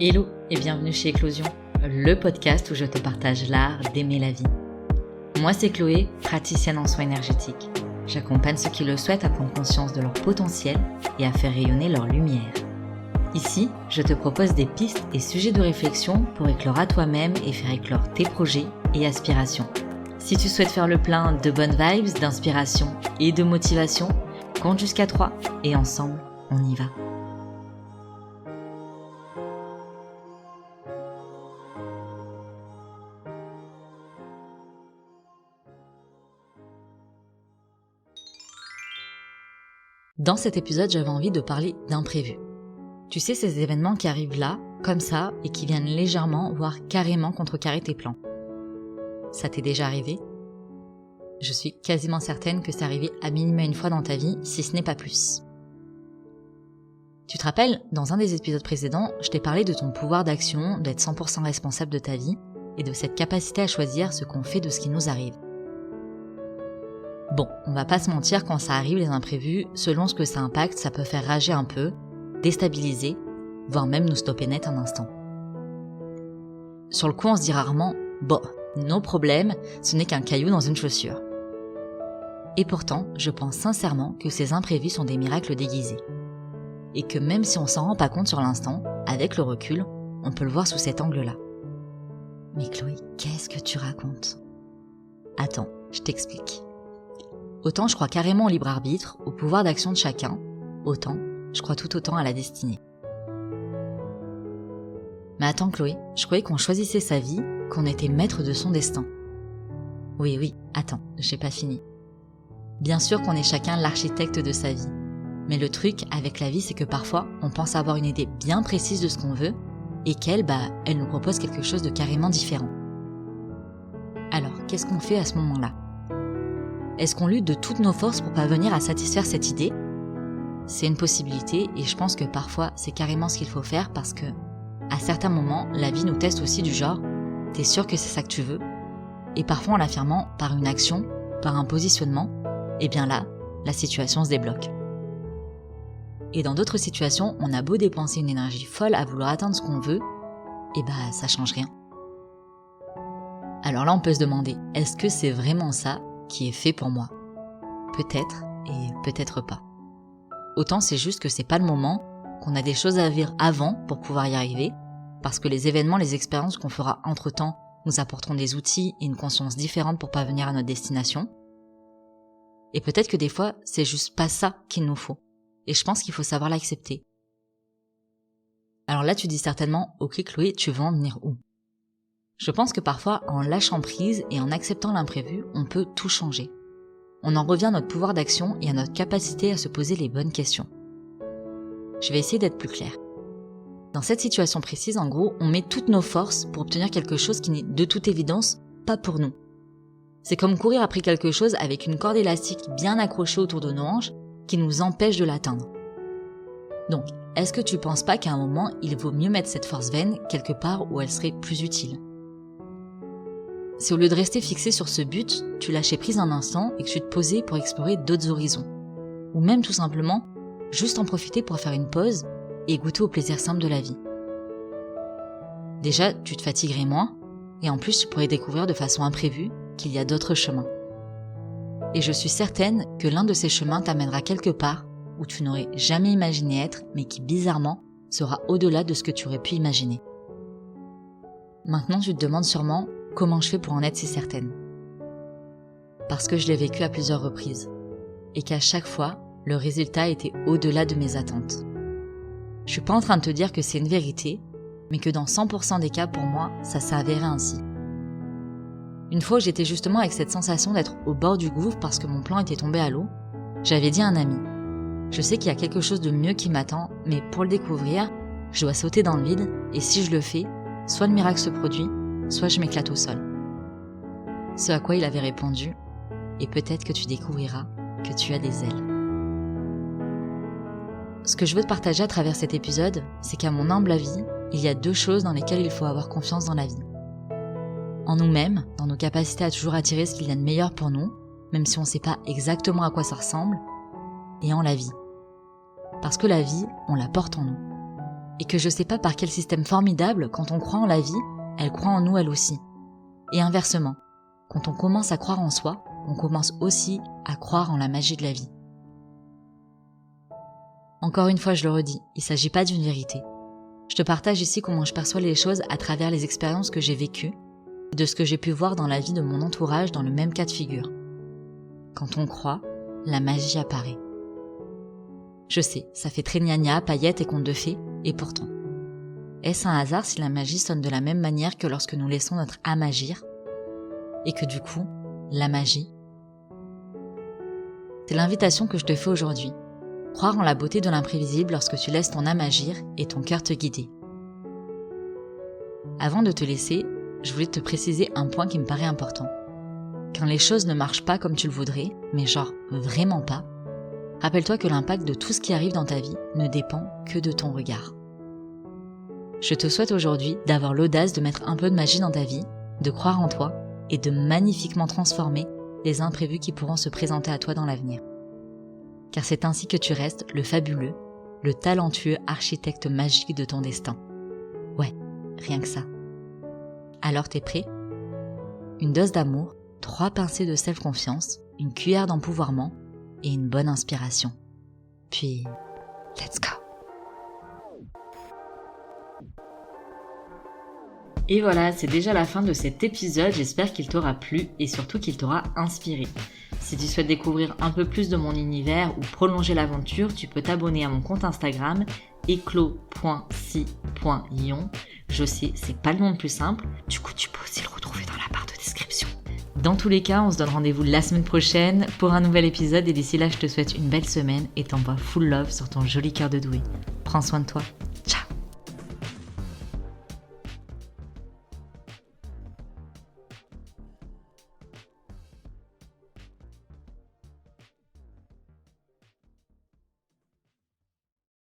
Hello et bienvenue chez Éclosion, le podcast où je te partage l'art d'aimer la vie. Moi c'est Chloé, praticienne en soins énergétiques. J'accompagne ceux qui le souhaitent à prendre conscience de leur potentiel et à faire rayonner leur lumière. Ici, je te propose des pistes et sujets de réflexion pour éclore à toi-même et faire éclore tes projets et aspirations. Si tu souhaites faire le plein de bonnes vibes, d'inspiration et de motivation, compte jusqu'à 3 et ensemble, on y va. Dans cet épisode, j'avais envie de parler d'imprévus. Tu sais, ces événements qui arrivent là, comme ça, et qui viennent légèrement, voire carrément contrecarrer tes plans. Ça t'est déjà arrivé ? Je suis quasiment certaine que c'est arrivé à minima une fois dans ta vie, si ce n'est pas plus. Tu te rappelles, dans un des épisodes précédents, je t'ai parlé de ton pouvoir d'action, d'être 100% responsable de ta vie, et de cette capacité à choisir ce qu'on fait de ce qui nous arrive. Bon, on va pas se mentir, quand ça arrive les imprévus, selon ce que ça impacte, ça peut faire rager un peu, déstabiliser, voire même nous stopper net un instant. Sur le coup, on se dit rarement « Bon, nos problèmes, ce n'est qu'un caillou dans une chaussure ». Et pourtant, je pense sincèrement que ces imprévus sont des miracles déguisés. Et que même si on s'en rend pas compte sur l'instant, avec le recul, on peut le voir sous cet angle-là. Mais Chloé, qu'est-ce que tu racontes ? Attends, je t'explique. Autant je crois carrément au libre arbitre, au pouvoir d'action de chacun, autant je crois tout autant à la destinée. Mais attends Chloé, je croyais qu'on choisissait sa vie, qu'on était maître de son destin. Oui, attends, j'ai pas fini. Bien sûr qu'on est chacun l'architecte de sa vie, mais le truc avec la vie c'est que parfois on pense avoir une idée bien précise de ce qu'on veut, et qu'elle, elle nous propose quelque chose de carrément différent. Alors, qu'est-ce qu'on fait à ce moment-là ? Est-ce qu'on lutte de toutes nos forces pour parvenir à satisfaire cette idée ? C'est une possibilité et je pense que parfois c'est carrément ce qu'il faut faire parce que, à certains moments, la vie nous teste aussi du genre « t'es sûr que c'est ça que tu veux ?» Et parfois en l'affirmant par une action, par un positionnement, et bien là, la situation se débloque. Et dans d'autres situations, on a beau dépenser une énergie folle à vouloir atteindre ce qu'on veut, et ça change rien. Alors là on peut se demander, est-ce que c'est vraiment ça qui est fait pour moi ? Peut-être et peut-être pas. Autant c'est juste que c'est pas le moment, qu'on a des choses à vivre avant pour pouvoir y arriver, parce que les événements, les expériences qu'on fera entre-temps nous apporteront des outils et une conscience différente pour parvenir à notre destination. Et peut-être que des fois, c'est juste pas ça qu'il nous faut. Et je pense qu'il faut savoir l'accepter. Alors là, tu dis certainement, ok Chloé, tu veux en venir où ? Je pense que parfois, en lâchant prise et en acceptant l'imprévu, on peut tout changer. On en revient à notre pouvoir d'action et à notre capacité à se poser les bonnes questions. Je vais essayer d'être plus claire. Dans cette situation précise, en gros, on met toutes nos forces pour obtenir quelque chose qui n'est de toute évidence pas pour nous. C'est comme courir après quelque chose avec une corde élastique bien accrochée autour de nos hanches qui nous empêche de l'atteindre. Donc, est-ce que tu penses pas qu'à un moment, il vaut mieux mettre cette force vaine quelque part où elle serait plus utile ? Si au lieu de rester fixé sur ce but, tu lâchais prise un instant et que tu te posais pour explorer d'autres horizons. Ou même tout simplement, juste en profiter pour faire une pause et goûter au plaisir simple de la vie. Déjà, tu te fatiguerais moins, et en plus tu pourrais découvrir de façon imprévue qu'il y a d'autres chemins. Et je suis certaine que l'un de ces chemins t'amènera quelque part où tu n'aurais jamais imaginé être, mais qui bizarrement sera au-delà de ce que tu aurais pu imaginer. Maintenant tu te demandes sûrement comment je fais pour en être si certaine ? Parce que je l'ai vécu à plusieurs reprises, et qu'à chaque fois, le résultat était au-delà de mes attentes. Je suis pas en train de te dire que c'est une vérité, mais que dans 100% des cas pour moi, ça s'est avéré ainsi. Une fois, j'étais justement avec cette sensation d'être au bord du gouffre parce que mon plan était tombé à l'eau, j'avais dit à un ami, je sais qu'il y a quelque chose de mieux qui m'attend, mais pour le découvrir, je dois sauter dans le vide, et si je le fais, soit le miracle se produit, soit je m'éclate au sol. Ce à quoi il avait répondu, et peut-être que tu découvriras que tu as des ailes. Ce que je veux te partager à travers cet épisode, c'est qu'à mon humble avis, il y a 2 choses dans lesquelles il faut avoir confiance dans la vie. En nous-mêmes, dans nos capacités à toujours attirer ce qu'il y a de meilleur pour nous, même si on ne sait pas exactement à quoi ça ressemble, et en la vie. Parce que la vie, on la porte en nous. Et que je sais pas par quel système formidable, quand on croit en la vie, elle croit en nous elle aussi. Et inversement, quand on commence à croire en soi, on commence aussi à croire en la magie de la vie. Encore une fois, je le redis, il s'agit pas d'une vérité. Je te partage ici comment je perçois les choses à travers les expériences que j'ai vécues, de ce que j'ai pu voir dans la vie de mon entourage dans le même cas de figure. Quand on croit, la magie apparaît. Je sais, ça fait très gna-gna, paillettes et contes de fées, et pourtant. Est-ce un hasard si la magie sonne de la même manière que lorsque nous laissons notre âme agir? Et que du coup, la magie? C'est l'invitation que je te fais aujourd'hui. Croire en la beauté de l'imprévisible lorsque tu laisses ton âme agir et ton cœur te guider. Avant de te laisser, je voulais te préciser un point qui me paraît important. Quand les choses ne marchent pas comme tu le voudrais, mais genre vraiment pas, rappelle-toi que l'impact de tout ce qui arrive dans ta vie ne dépend que de ton regard. Je te souhaite aujourd'hui d'avoir l'audace de mettre un peu de magie dans ta vie, de croire en toi et de magnifiquement transformer les imprévus qui pourront se présenter à toi dans l'avenir. Car c'est ainsi que tu restes le fabuleux, le talentueux architecte magique de ton destin. Ouais, rien que ça. Alors t'es prêt? Une dose d'amour, 3 pincées de self-confiance, une cuillère d'empouvoirment et une bonne inspiration. Puis, let's go! Et voilà, c'est déjà la fin de cet épisode, j'espère qu'il t'aura plu et surtout qu'il t'aura inspiré. Si tu souhaites découvrir un peu plus de mon univers ou prolonger l'aventure, tu peux t'abonner à mon compte Instagram eclos.si.ion. Je sais, c'est pas le nom le plus simple, du coup tu peux aussi le retrouver dans la barre de description. Dans tous les cas, on se donne rendez-vous la semaine prochaine pour un nouvel épisode et d'ici là, je te souhaite une belle semaine et t'envoie full love sur ton joli cœur de doué. Prends soin de toi.